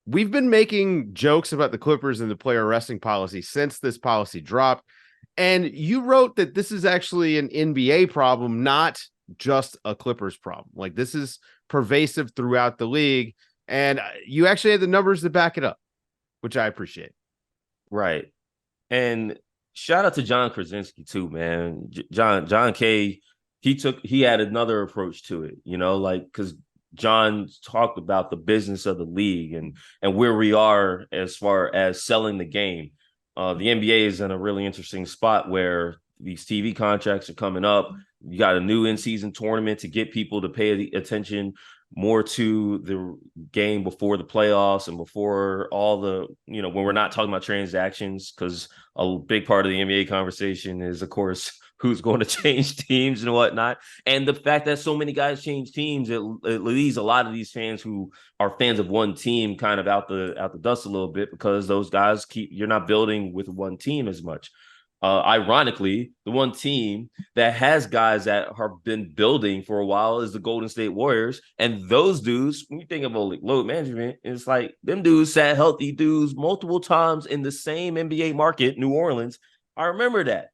we've been making jokes about the Clippers and the player arresting policy since this policy dropped. And you wrote that this is actually an NBA problem, not just a Clippers problem. Like, this is pervasive throughout the league. And you actually had the numbers to back it up, which I appreciate. Right. And shout out to John Krasinski too, man. John K. He had another approach to it, like because John talked about the business of the league and where we are as far as selling the game. The NBA is in a really interesting spot where these TV contracts are coming up. You got a new in-season tournament to get people to pay attention more to the game before the playoffs and before all the, when we're not talking about transactions, because a big part of the NBA conversation is, of course, who's going to change teams and whatnot. And the fact that so many guys change teams, it leaves a lot of these fans who are fans of one team kind of out the dust a little bit, because those guys you're not building with one team as much. Ironically, the one team that has guys that have been building for a while is the Golden State Warriors. And those dudes, when you think of load management, it's like them dudes sat healthy dudes multiple times in the same NBA market, New Orleans. I remember that.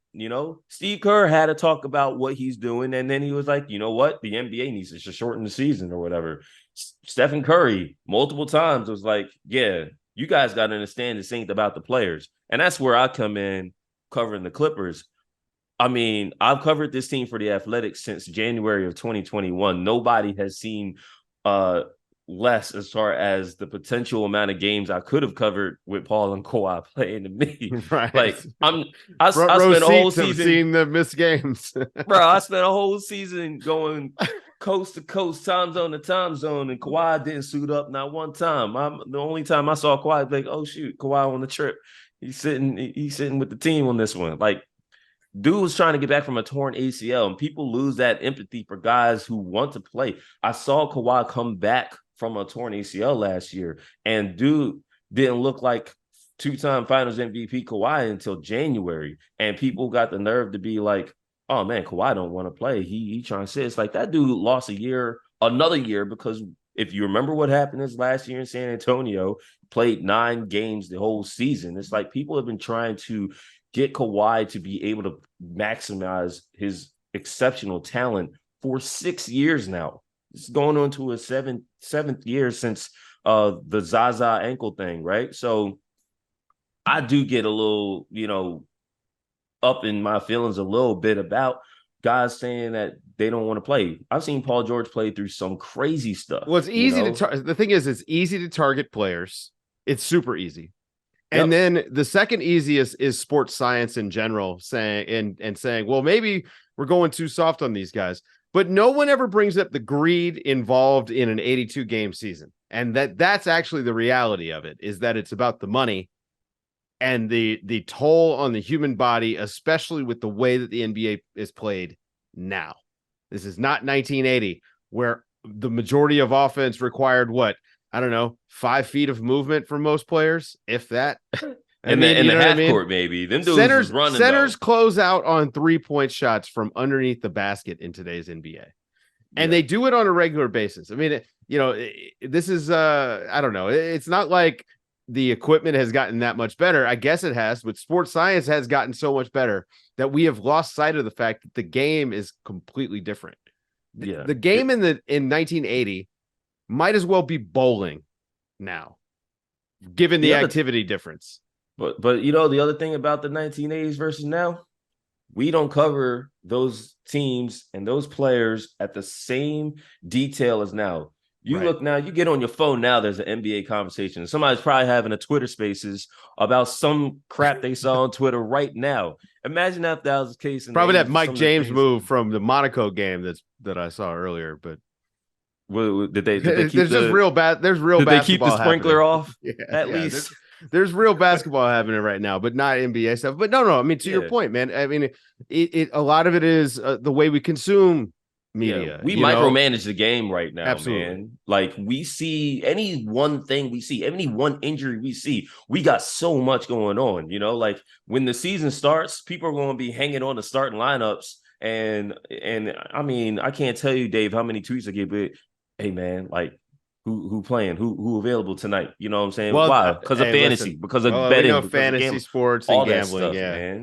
Steve Kerr had to talk about what he's doing. And then he was like, you know what? The NBA needs to shorten the season or whatever. Stephen Curry, multiple times, was like, yeah, you guys got to understand this ain't about the players. And that's where I come in covering the Clippers. I mean, I've covered this team for the Athletics since January of 2021. Nobody has seen less as far as the potential amount of games I could have covered with Paul and Kawhi playing to me. Right. Like I spent a whole season seeing the missed games. Bro, I spent a whole season going coast to coast, time zone to time zone, and Kawhi didn't suit up not one time. The only time I saw Kawhi, like, oh shoot, Kawhi on the trip. He's sitting with the team on this one. Like, dude was trying to get back from a torn ACL, and people lose that empathy for guys who want to play. I saw Kawhi come back from a torn ACL last year, and dude didn't look like two-time Finals MVP Kawhi until January. And people got the nerve to be like, oh man, Kawhi don't want to play. He trying to sit. It's like that dude lost another year, because if you remember what happened this last year in San Antonio, played 9 games the whole season. It's like people have been trying to get Kawhi to be able to maximize his exceptional talent for 6 years now. It's going on to a seventh year since the Zaza ankle thing, right? So I do get a little, up in my feelings a little bit about guys saying that they don't want to play. I've seen Paul George play through some crazy stuff. Well, it's easy the thing is, it's easy to target players. It's super easy. And then the second easiest is sports science in general, saying, well, maybe we're going too soft on these guys. But no one ever brings up the greed involved in an 82 game season. And that's actually the reality of it, is that it's about the money and the toll on the human body, especially with the way that the NBA is played now. This is not 1980, where the majority of offense required 5 feet of movement for most players, if that. In the half court, maybe. Them dudes centers running, centers close out on 3-point shots from underneath the basket in today's NBA. And they do it on a regular basis. I mean, this is I don't know. It's not like the equipment has gotten that much better. I guess it has, but sports science has gotten so much better that we have lost sight of the fact that the game is completely different. The game in 1980 might as well be bowling now, given the activity difference. But the other thing about the 1980s versus now, we don't cover those teams and those players at the same detail as now. Look now, you get on your phone now, there's an NBA conversation. Somebody's probably having a Twitter Spaces about some crap they saw on Twitter right now. Imagine if that was the case. Probably that Mike James move from the Monaco game that I saw earlier, but did they keep there's real basketball. Did they keep the sprinkler off? At least there's real basketball happening right now, but not NBA stuff. But no. I mean, to your point, man. I mean, a lot of it is the way we consume media. We micromanage the game right now, absolutely, man. Like, we see any one thing we see, any one injury we see, we got so much going on. Like when the season starts, people are going to be hanging on to starting lineups. And I mean, I can't tell you, Dave, how many tweets I get, but hey, man, like, who playing, who available tonight. You know what I'm saying? Well, Why? Because of hey, fantasy, listen. because of We betting, know because of fantasy gambling, sports and all that gambling. stuff, Yeah. man.